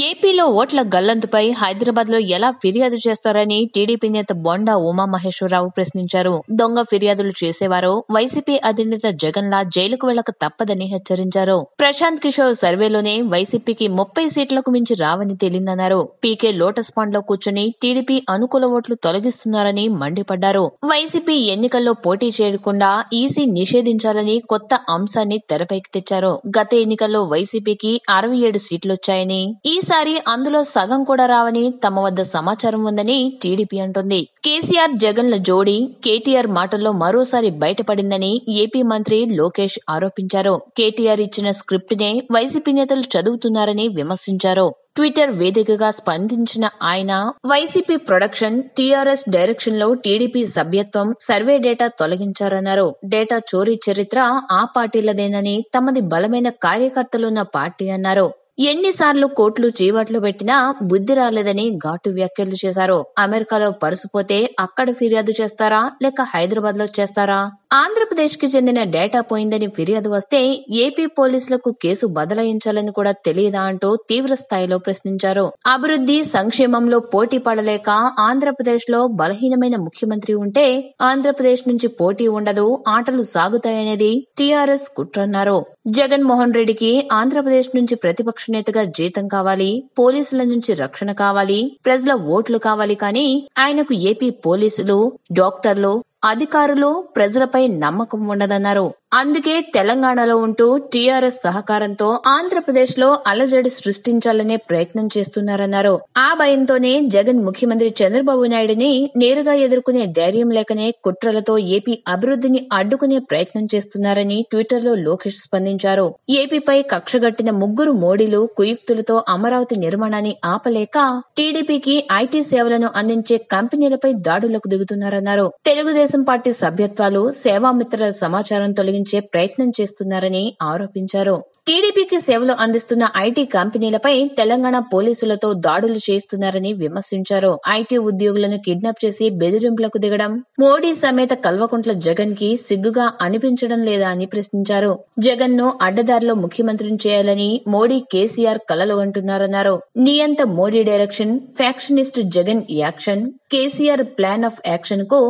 ఏపీలో ఓట్ల గల్లంతుపై హైదరాబాద్ లో ఎలా ఫిర్యాదు చేస్తారని టీడీపీ నేత బొండా ఉమామహేశ్వరరావు ప్రశ్నించారు. దొంగ ఫిర్యాదులు చేసేవారు వైసీపీ అధినేత జగన్ లా జైలుకు వెళ్లక తప్పదని హెచ్చరించారు. ప్రశాంత్ కిషోర్ సర్వేలోనే వైసీపీకి 30 సీట్లకు మించి రావని తేలిందన్నారు. పీకే లోటస్ పాండ్ లో కూర్చుని టీడీపీ అనుకూల ఓట్లు తొలగిస్తున్నారని మండిపడ్డారు. వైసీపీ ఎన్నికల్లో పోటీ చేయకుండా ఈసీ నిషేధించాలని కొత్త అంశాన్ని తెరపైకి తెచ్చారు. గత ఎన్నికల్లో వైసీపీకి 67 సీట్లొచ్చాయని, ఈసారి అందులో సగం కూడా రావని తమ వద్ద సమాచారం ఉందని టీడీపీ అంటోంది. కేసీఆర్ జగన్ల జోడీ కేటీఆర్ మాటల్లో మరోసారి బయటపడిందని ఏపీ మంత్రి లోకేష్ ఆరోపించారు. కేటీఆర్ ఇచ్చిన స్క్రిప్ట్ నే వైసీపీ నేతలు చదువుతున్నారని విమర్శించారు. ట్విట్టర్ వేదికగా స్పందించిన ఆయన వైసీపీ ప్రొడక్షన్, టీఆర్ఎస్ డైరెక్షన్ లో టీడీపీ సభ్యత్వం, సర్వే డేటా తొలగించారన్నారు. డేటా చోరీ చరిత్ర ఆ పార్టీలదేనని, తమది బలమైన కార్యకర్తలున్న పార్టీ అన్నారు. ఎన్నిసార్లు కోర్టులు చీవట్లు పెట్టినా బుద్ధి రాలేదని ఘాటు వ్యాఖ్యలు చేశారు. అమెరికాలో పరుసుపోతే అక్కడ ఫిర్యాదు చేస్తారా లేక హైదరాబాద్ లో చేస్తారా? ఆంధ్రప్రదేశ్ కి చెందిన డేటా పోయిందని ఫిర్యాదు వస్తే ఏపీ పోలీసులకు కేసు బదలాయించాలని కూడా తెలియదా అంటూ తీవ్ర స్థాయిలో ప్రశ్నించారు. అభివృద్ధి, సంక్షేమంలో పోటీ పడలేక ఆంధ్రప్రదేశ్ లో బలహీనమైన ముఖ్యమంత్రి ఉంటే ఆంధ్రప్రదేశ్ నుంచి పోటీ ఉండదు, ఆటలు సాగుతాయనేది టీఆర్ఎస్ కుట్రన్నారు. జగన్మోహన్ రెడ్డికి ఆంధ్రప్రదేశ్ నుంచి ప్రతిపక్ష నేతగా జీతం కావాలి, పోలీసుల నుంచి రక్షణ కావాలి, ప్రజల ఓట్లు కావాలి, కానీ ఆయనకు ఏపీ పోలీసులు, డాక్టర్లు, అధికారులు, ప్రజలపై నమ్మకం ఉండదన్నారు. అందుకే తెలంగాణలో ఉంటూ టీఆర్ఎస్ సహకారంతో ఆంధ్రప్రదేశ్ లో అలజడి సృష్టించాలనే ప్రయత్నం చేస్తున్నారన్నారు. ఆ భయంతోనే జగన్ ముఖ్యమంత్రి చంద్రబాబు నాయుడిని నేరుగా ఎదుర్కొనే ధైర్యం లేకనే కుట్రలతో ఏపీ అభివృద్ధిని అడ్డుకునే ప్రయత్నం చేస్తున్నారని ట్విట్టర్ లో లోకేష్ స్పందించారు. ఏపీపై కక్షగట్టిన ముగ్గురు మోడీలు కుయుక్తులతో అమరావతి నిర్మాణాన్ని ఆపలేక టీడీపీకి ఐటీ సేవలను అందించే కంపెనీలపై దాడులకు దిగుతున్నారన్నారు. తెలుగుదేశం పార్టీ సభ్యత్వాలు, సేవామిత్రుల సమాచారం తొలగించే ప్రయత్నం చేస్తున్నారని ఆరోపించారు. టీడీపీకి సేవలు అందిస్తున్న ఐటీ కంపెనీలపై తెలంగాణ పోలీసులతో దాడులు చేస్తున్నారని విమర్శించారు. ఐటీ ఉద్యోగులను కిడ్నాప్ చేసి బెదిరింపులకు దిగడం మోడీ సమేత కల్వకుంట్ల జగన్ కి సిగ్గుగా అనిపించడం లేదా అని ప్రశ్నించారు. జగన్ ను అడ్డదారిలో ముఖ్యమంత్రిని చేయాలని మోడీ, కేసీఆర్ కలలు అంటున్నారన్నారు. నియంత Modi direction, factionist Jagan action, KCR plan of action కు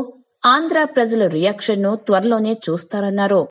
ఆంధ్ర ప్రజల రియాక్షన్ ను త్వరలోనే చూస్తారన్నారు.